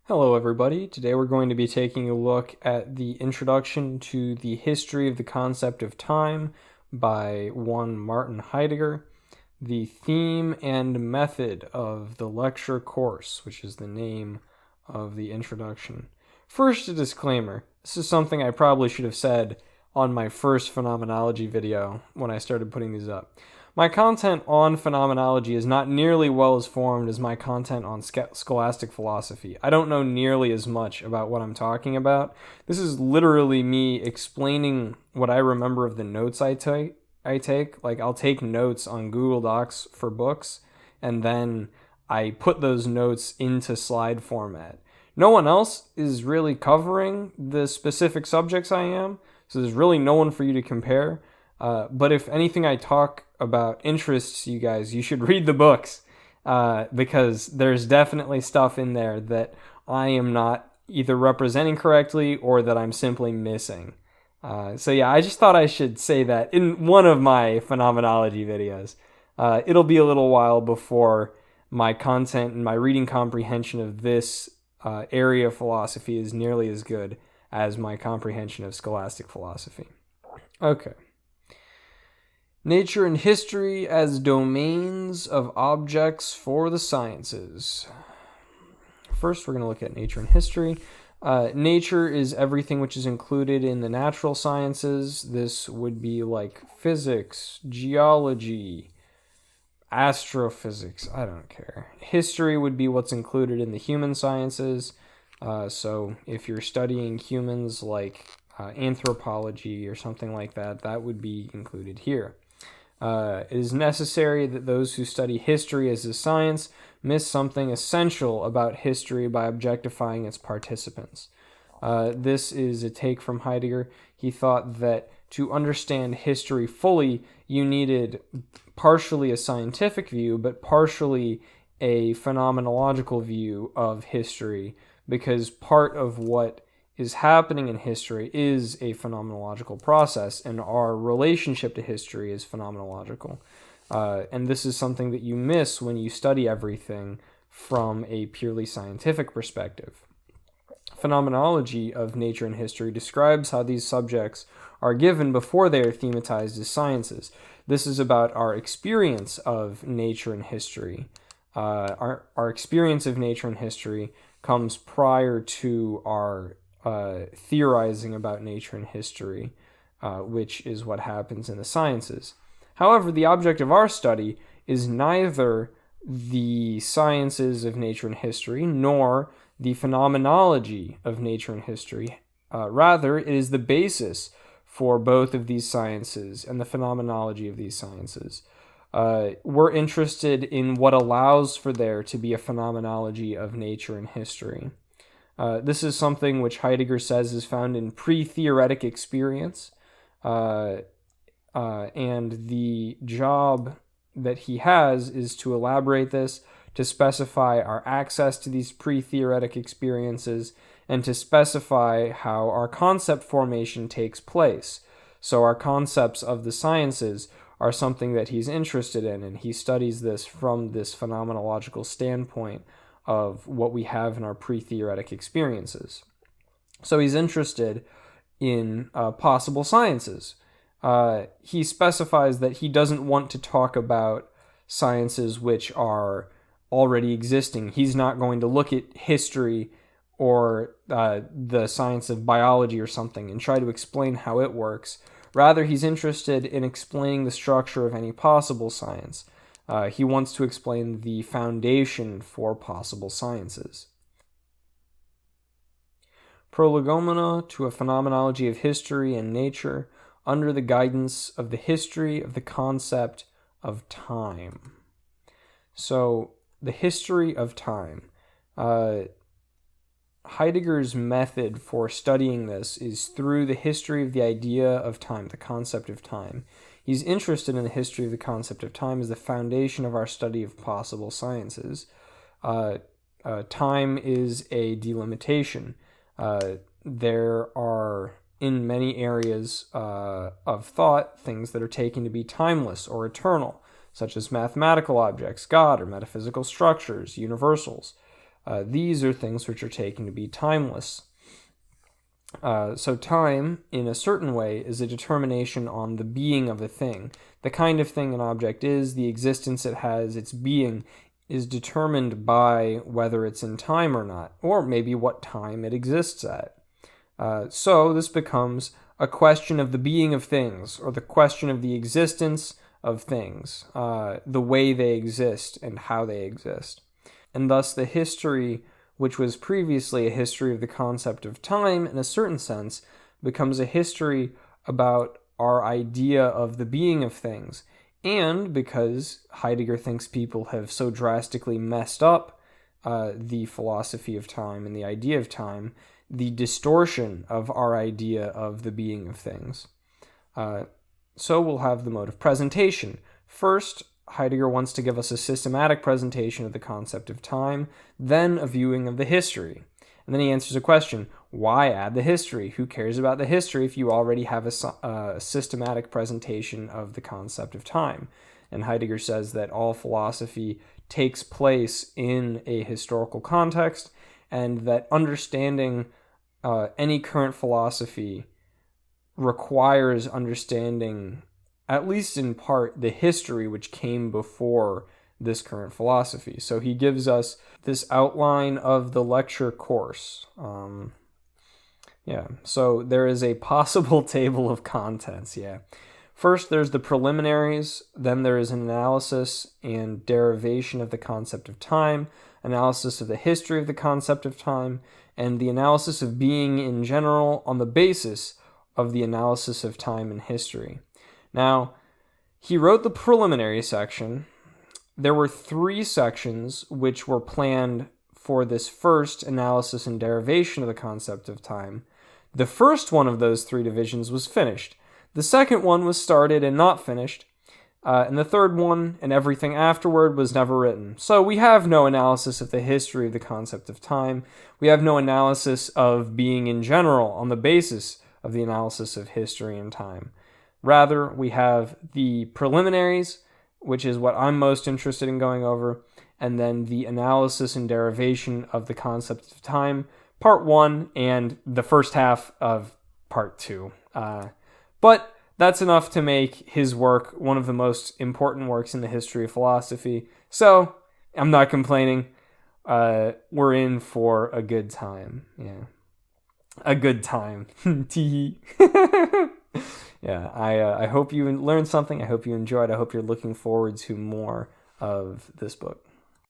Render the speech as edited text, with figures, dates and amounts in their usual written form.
Hello everybody, today we're going to be taking a look at the introduction to the history of the concept of time by one Martin Heidegger, the theme and method of the lecture course, which is the name of the introduction. First, a disclaimer. This is something I probably should have said on my first phenomenology video when I started putting these up. My content on phenomenology is not nearly well as formed as my content on scholastic philosophy. I don't know nearly as much about what I'm talking about. This is literally me explaining what I remember of the notes I take. Like, I'll take notes on Google Docs for books, and then I put those notes into slide format. No one else is really covering the specific subjects I am, so there's really no one for you to compare. But if anything I talk about interests you guys, you should read the books, because there's definitely stuff in there that I am not either representing correctly or that I'm simply missing. So yeah, I just thought I should say that in one of my phenomenology videos. It'll be a little while before my content and my reading comprehension of this area of philosophy is nearly as good as my comprehension of scholastic philosophy. Okay. Nature and history as domains of objects for the sciences. First, we're going to look at nature and history. Nature is everything which is included in the natural sciences. This would be like physics, geology, astrophysics, I don't care. History would be what's included in the human sciences. So if you're studying humans like anthropology or something like that, that would be included here. It is necessary that those who study history as a science miss something essential about history by objectifying its participants. This is a take from Heidegger. He thought that to understand history fully, you needed partially a scientific view, but partially a phenomenological view of history, because part of what is happening in history is a phenomenological process, and our relationship to history is phenomenological. And this is something that you miss when you study everything from a purely scientific perspective. Phenomenology of nature and history describes how these subjects are given before they are thematized as sciences. This is about our experience of nature and history. Our experience of nature and history comes prior to our theorizing about nature and history, which is what happens in the sciences. However, the object of our study is neither the sciences of nature and history nor the phenomenology of nature and history. Rather, it is the basis for both of these sciences and the phenomenology of these sciences. We're interested in what allows for there to be a phenomenology of nature and history. This is something which Heidegger says is found in pre-theoretic experience, and the job that he has is to elaborate this, to specify our access to these pre-theoretic experiences, and to specify how our concept formation takes place. So our concepts of the sciences are something that he's interested in, and he studies this from this phenomenological standpoint of what we have in our pre-theoretic experiences. So he's interested in possible sciences. He specifies that he doesn't want to talk about sciences which are already existing. He's not going to look at history or the science of biology or something and try to explain how it works. Rather, he's interested in explaining the structure of any possible science. He wants to explain the foundation for possible sciences. Prolegomena to a phenomenology of history and nature under the guidance of the history of the concept of time. So, the history of time. Heidegger's method for studying this is through the history of the idea of time, the concept of time. He's interested in the history of the concept of time as the foundation of our study of possible sciences. Time is a delimitation. There are, in many areas of thought, things that are taken to be timeless or eternal, such as mathematical objects, God, or metaphysical structures, universals. These are things which are taken to be timeless. So time, in a certain way, is a determination on the being of a thing. The kind of thing an object is, the existence it has, its being, is determined by whether it's in time or not, or maybe what time it exists at. So this becomes a question of the being of things, or the question of the existence of things, the way they exist and how they exist. And thus the history, which was previously a history of the concept of time in a certain sense, becomes a history about our idea of the being of things. And because Heidegger thinks people have so drastically messed up the philosophy of time and the idea of time, the distortion of our idea of the being of things. So we'll have the mode of presentation. First, Heidegger wants to give us a systematic presentation of the concept of time, then a viewing of the history. And then he answers a question: why add the history? Who cares about the history if you already have a systematic presentation of the concept of time? And Heidegger says that all philosophy takes place in a historical context, and that understanding any current philosophy requires understanding, at least in part, the history which came before this current philosophy. So he gives us this outline of the lecture course. So there is a possible table of contents, First, there's the preliminaries, then there is an analysis and derivation of the concept of time, analysis of the history of the concept of time, and the analysis of being in general on the basis of the analysis of time and history. Now, he wrote the preliminary section. There were 3 sections which were planned for this first analysis and derivation of the concept of time. The first one of those 3 divisions was finished. The second one was started and not finished. And the third one and everything afterward was never written. So we have no analysis of the history of the concept of time. We have no analysis of being in general on the basis of the analysis of history and time. Rather, we have the preliminaries, which is what I'm most interested in going over, and then the analysis and derivation of the concept of time, part 1, and the first half of part 2. But that's enough to make his work one of the most important works in the history of philosophy. So, I'm not complaining. We're in for a good time. A good time. Tee. I hope you learned something. I hope you enjoyed. I hope you're looking forward to more of this book.